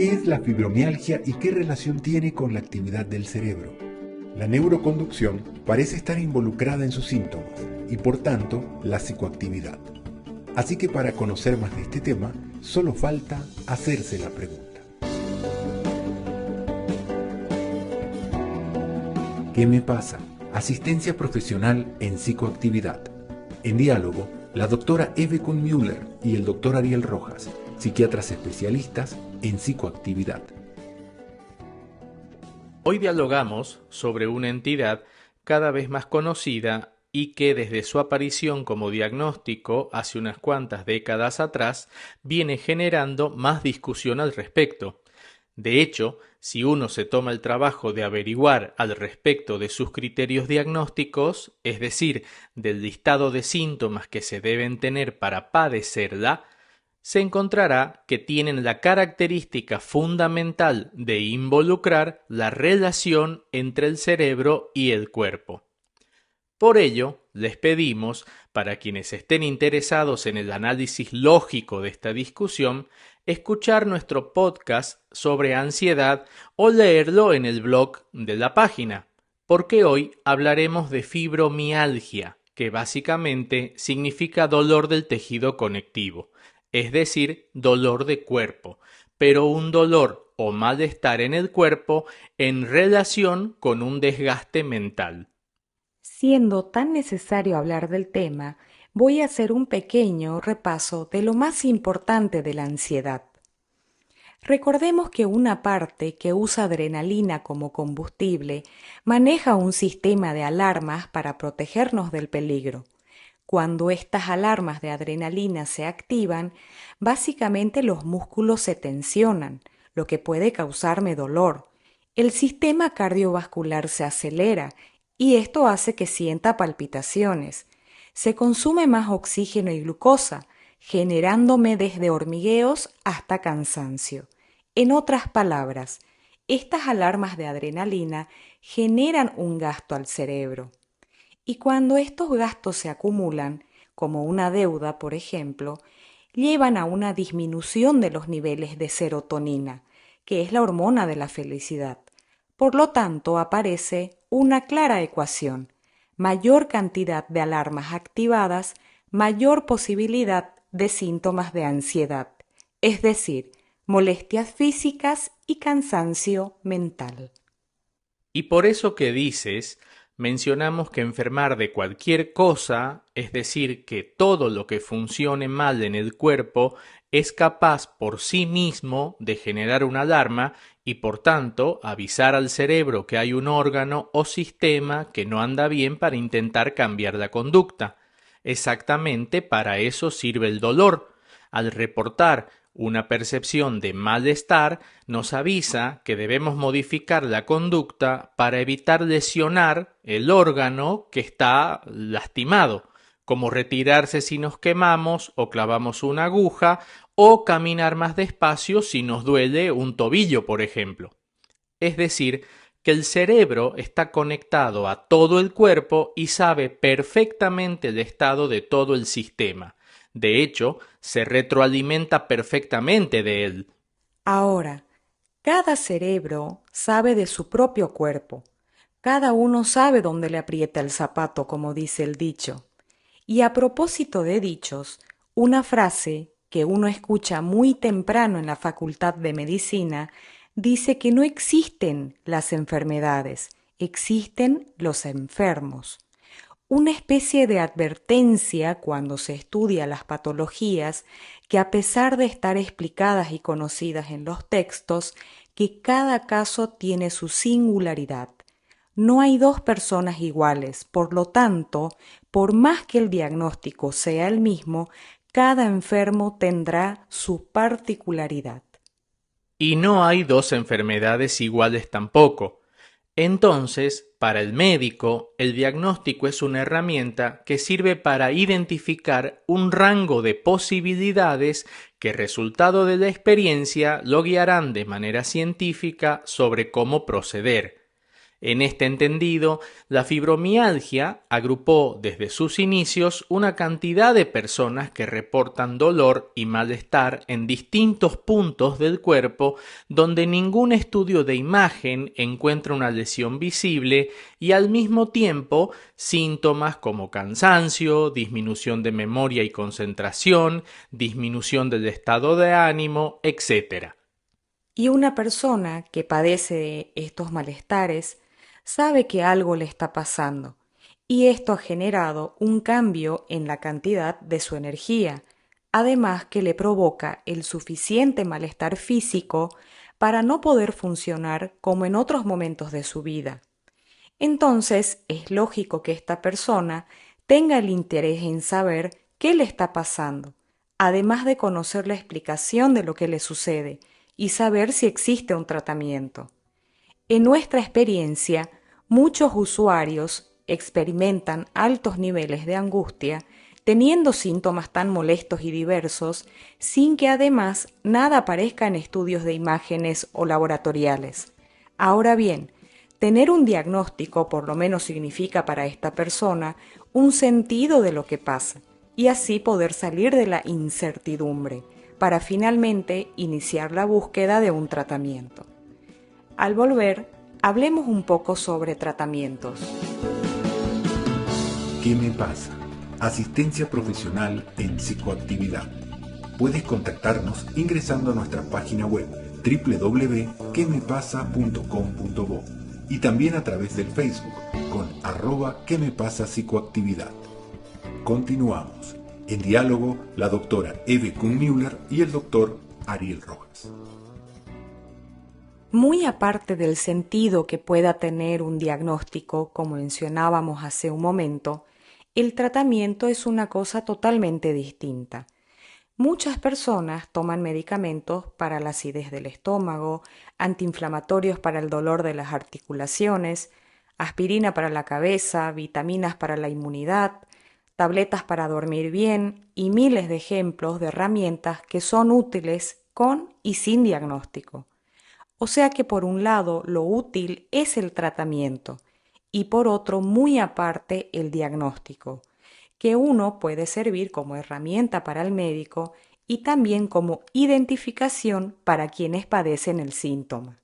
¿Qué es la fibromialgia y qué relación tiene con la actividad del cerebro? La neuroconducción parece estar involucrada en sus síntomas y por tanto la psicoactividad. Así que para conocer más de este tema, solo falta hacerse la pregunta. ¿Qué me pasa? Asistencia profesional en psicoactividad. En diálogo, la doctora Eve Kuhn-Müller y el doctor Ariel Rojas, psiquiatras especialistas en psicoactividad. Hoy dialogamos sobre una entidad cada vez más conocida y que desde su aparición como diagnóstico hace unas cuantas décadas atrás viene generando más discusión al respecto. De hecho, si uno se toma el trabajo de averiguar al respecto de sus criterios diagnósticos, es decir, del listado de síntomas que se deben tener para padecerla, se encontrará que tienen la característica fundamental de involucrar la relación entre el cerebro y el cuerpo. Por ello, les pedimos, para quienes estén interesados en el análisis lógico de esta discusión, escuchar nuestro podcast sobre ansiedad o leerlo en el blog de la página, porque hoy hablaremos de fibromialgia, que básicamente significa dolor del tejido conectivo, es decir, dolor de cuerpo, pero un dolor o malestar en el cuerpo en relación con un desgaste mental. Siendo tan necesario hablar del tema, voy a hacer un pequeño repaso de lo más importante de la ansiedad. Recordemos que una parte que usa adrenalina como combustible maneja un sistema de alarmas para protegernos del peligro. Cuando estas alarmas de adrenalina se activan, básicamente los músculos se tensionan, lo que puede causarme dolor. El sistema cardiovascular se acelera y esto hace que sienta palpitaciones. Se consume más oxígeno y glucosa, generándome desde hormigueos hasta cansancio. En otras palabras, estas alarmas de adrenalina generan un gasto al cerebro. Y cuando estos gastos se acumulan, como una deuda, por ejemplo, llevan a una disminución de los niveles de serotonina, que es la hormona de la felicidad. Por lo tanto, aparece una clara ecuación: mayor cantidad de alarmas activadas, mayor posibilidad de síntomas de ansiedad, es decir, molestias físicas y cansancio mental. Y por eso que dices, mencionamos que enfermar de cualquier cosa, es decir, que todo lo que funcione mal en el cuerpo, es capaz por sí mismo de generar una alarma y por tanto avisar al cerebro que hay un órgano o sistema que no anda bien para intentar cambiar la conducta. Exactamente para eso sirve el dolor. Al reportar una percepción de malestar, nos avisa que debemos modificar la conducta para evitar lesionar el órgano que está lastimado, como retirarse si nos quemamos o clavamos una aguja, o caminar más despacio si nos duele un tobillo, por ejemplo. Es decir, que el cerebro está conectado a todo el cuerpo y sabe perfectamente el estado de todo el sistema. De hecho, se retroalimenta perfectamente de él. Ahora, cada cerebro sabe de su propio cuerpo. Cada uno sabe dónde le aprieta el zapato, como dice el dicho. Y a propósito de dichos, una frase que uno escucha muy temprano en la Facultad de Medicina dice que no existen las enfermedades, existen los enfermos. Una especie de advertencia cuando se estudia las patologías que, a pesar de estar explicadas y conocidas en los textos, que cada caso tiene su singularidad. No hay dos personas iguales, por lo tanto, por más que el diagnóstico sea el mismo, cada enfermo tendrá su particularidad. Y no hay dos enfermedades iguales tampoco. Entonces, para el médico, el diagnóstico es una herramienta que sirve para identificar un rango de posibilidades que, resultado de la experiencia, lo guiarán de manera científica sobre cómo proceder. En este entendido, la fibromialgia agrupó desde sus inicios una cantidad de personas que reportan dolor y malestar en distintos puntos del cuerpo donde ningún estudio de imagen encuentra una lesión visible y al mismo tiempo síntomas como cansancio, disminución de memoria y concentración, disminución del estado de ánimo, etc. Y una persona que padece de estos malestares sabe que algo le está pasando, y esto ha generado un cambio en la cantidad de su energía, además que le provoca el suficiente malestar físico para no poder funcionar como en otros momentos de su vida. Entonces es lógico que esta persona tenga el interés en saber qué le está pasando, además de conocer la explicación de lo que le sucede y saber si existe un tratamiento. En nuestra experiencia, muchos usuarios experimentan altos niveles de angustia teniendo síntomas tan molestos y diversos sin que además nada aparezca en estudios de imágenes o laboratoriales. Ahora bien, tener un diagnóstico por lo menos significa para esta persona un sentido de lo que pasa y así poder salir de la incertidumbre para finalmente iniciar la búsqueda de un tratamiento. Al volver, hablemos un poco sobre tratamientos. ¿Qué me pasa? Asistencia profesional en psicoactividad. Puedes contactarnos ingresando a nuestra página web www.quemepasa.com.bo y también a través del Facebook con @quemepasapsicoactividad. Continuamos. En diálogo, la doctora Eve Kuhn-Müller y el doctor Ariel Rojas. Muy aparte del sentido que pueda tener un diagnóstico, como mencionábamos hace un momento, el tratamiento es una cosa totalmente distinta. Muchas personas toman medicamentos para la acidez del estómago, antiinflamatorios para el dolor de las articulaciones, aspirina para la cabeza, vitaminas para la inmunidad, tabletas para dormir bien y miles de ejemplos de herramientas que son útiles con y sin diagnóstico. O sea que por un lado lo útil es el tratamiento y por otro muy aparte el diagnóstico, que uno puede servir como herramienta para el médico y también como identificación para quienes padecen el síntoma.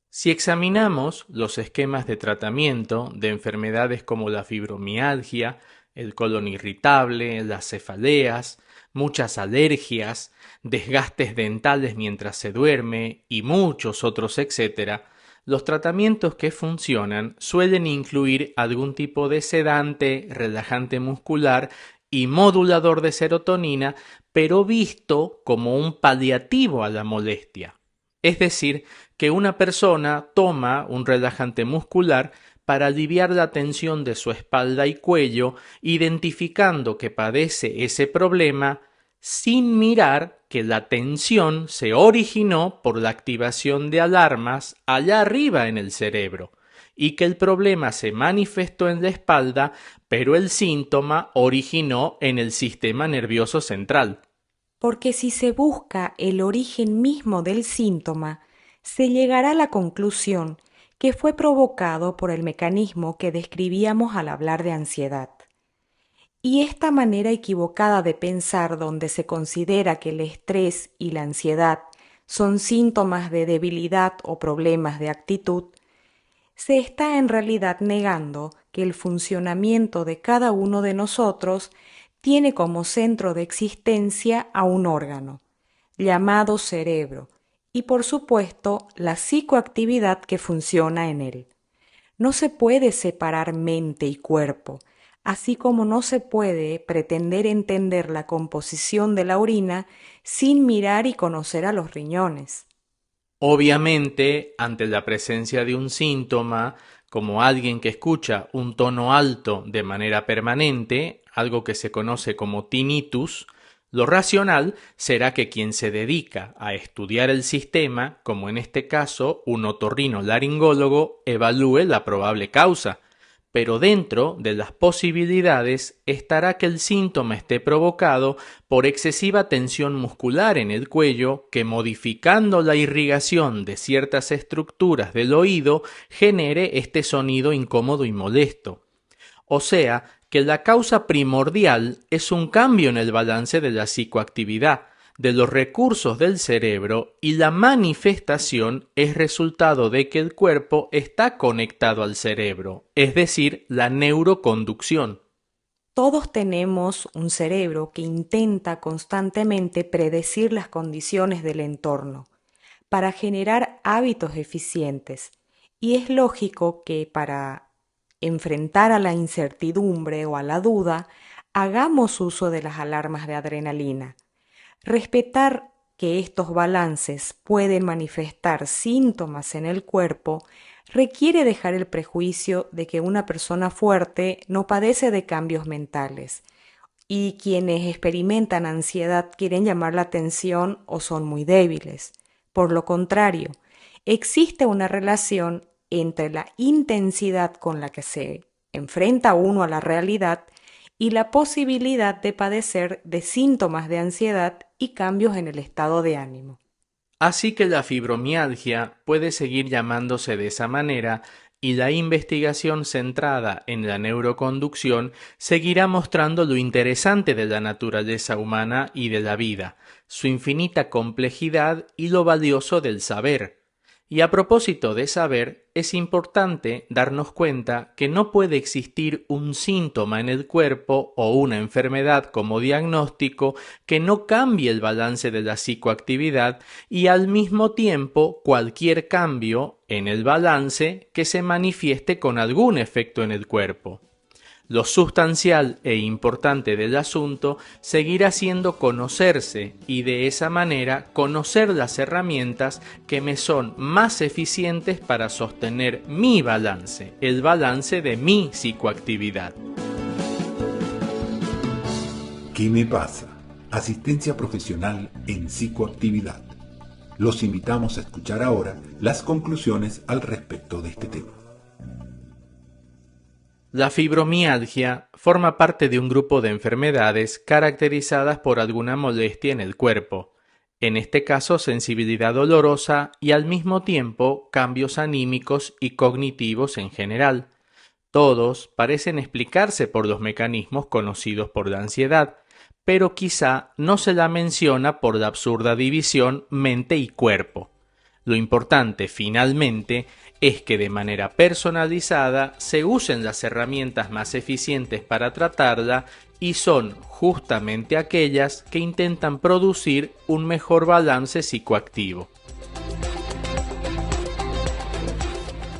Si examinamos los esquemas de tratamiento de enfermedades como la fibromialgia, el colon irritable, las cefaleas, muchas alergias, desgastes dentales mientras se duerme y muchos otros, etc., los tratamientos que funcionan suelen incluir algún tipo de sedante, relajante muscular y modulador de serotonina, pero visto como un paliativo a la molestia. Es decir, que una persona toma un relajante muscular para aliviar la tensión de su espalda y cuello, identificando que padece ese problema sin mirar que la tensión se originó por la activación de alarmas allá arriba en el cerebro y que el problema se manifestó en la espalda, pero el síntoma originó en el sistema nervioso central. Porque si se busca el origen mismo del síntoma, se llegará a la conclusión que fue provocado por el mecanismo que describíamos al hablar de ansiedad. Y esta manera equivocada de pensar, donde se considera que el estrés y la ansiedad son síntomas de debilidad o problemas de actitud, se está en realidad negando que el funcionamiento de cada uno de nosotros tiene como centro de existencia a un órgano, llamado cerebro, y por supuesto la psicoactividad que funciona en él. No se puede separar mente y cuerpo, así como no se puede pretender entender la composición de la orina sin mirar y conocer a los riñones. Obviamente, ante la presencia de un síntoma, como alguien que escucha un tono alto de manera permanente, algo que se conoce como tinnitus, lo racional será que quien se dedica a estudiar el sistema, como en este caso un otorrinolaringólogo, evalúe la probable causa. pero dentro de las posibilidades estará que el síntoma esté provocado por excesiva tensión muscular en el cuello que, modificando la irrigación de ciertas estructuras del oído, genere este sonido incómodo y molesto. O sea, que la causa primordial es un cambio en el balance de la psicoactividad, de los recursos del cerebro, y la manifestación es resultado de que el cuerpo está conectado al cerebro, es decir, la neuroconducción. Todos tenemos un cerebro que intenta constantemente predecir las condiciones del entorno para generar hábitos eficientes, y es lógico que para enfrentar a la incertidumbre o a la duda, hagamos uso de las alarmas de adrenalina. Respetar que estos balances pueden manifestar síntomas en el cuerpo requiere dejar el prejuicio de que una persona fuerte no padece de cambios mentales y quienes experimentan ansiedad quieren llamar la atención o son muy débiles. Por lo contrario, existe una relación entre la intensidad con la que se enfrenta uno a la realidad y la posibilidad de padecer de síntomas de ansiedad y cambios en el estado de ánimo. Así que la fibromialgia puede seguir llamándose de esa manera y la investigación centrada en la neuroconducción seguirá mostrando lo interesante de la naturaleza humana y de la vida, su infinita complejidad y lo valioso del saber. Y a propósito de saber, es importante darnos cuenta que no puede existir un síntoma en el cuerpo o una enfermedad como diagnóstico que no cambie el balance de la psicoactividad y al mismo tiempo cualquier cambio en el balance que se manifieste con algún efecto en el cuerpo. Lo sustancial e importante del asunto seguirá siendo conocerse y de esa manera conocer las herramientas que me son más eficientes para sostener mi balance, el balance de mi psicoactividad. ¿Qué me pasa? Asistencia profesional en psicoactividad. Los invitamos a escuchar ahora las conclusiones al respecto de este tema. La fibromialgia forma parte de un grupo de enfermedades caracterizadas por alguna molestia en el cuerpo, en este caso sensibilidad dolorosa y al mismo tiempo cambios anímicos y cognitivos en general. Todos parecen explicarse por los mecanismos conocidos por la ansiedad, pero quizá no se la menciona por la absurda división mente y cuerpo. Lo importante, finalmente, es que de manera personalizada se usen las herramientas más eficientes para tratarla y son justamente aquellas que intentan producir un mejor balance psicoactivo.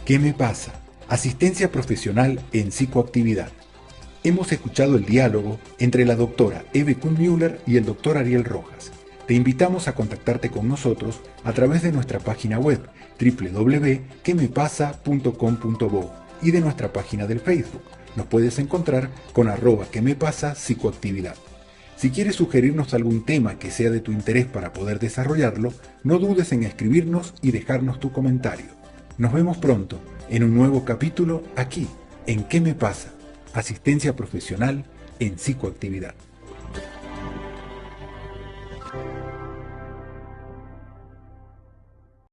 ¿Qué me pasa? Asistencia profesional en psicoactividad. Hemos escuchado el diálogo entre la doctora Eve Kuhn-Müller y el doctor Ariel Rojas. Te invitamos a contactarte con nosotros a través de nuestra página web www.quemepasa.com.bo y de nuestra página del Facebook. Nos puedes encontrar con @quemepasa psicoactividad. Si quieres sugerirnos algún tema que sea de tu interés para poder desarrollarlo, no dudes en escribirnos y dejarnos tu comentario. Nos vemos pronto en un nuevo capítulo aquí en ¿Qué me pasa? Asistencia profesional en psicoactividad.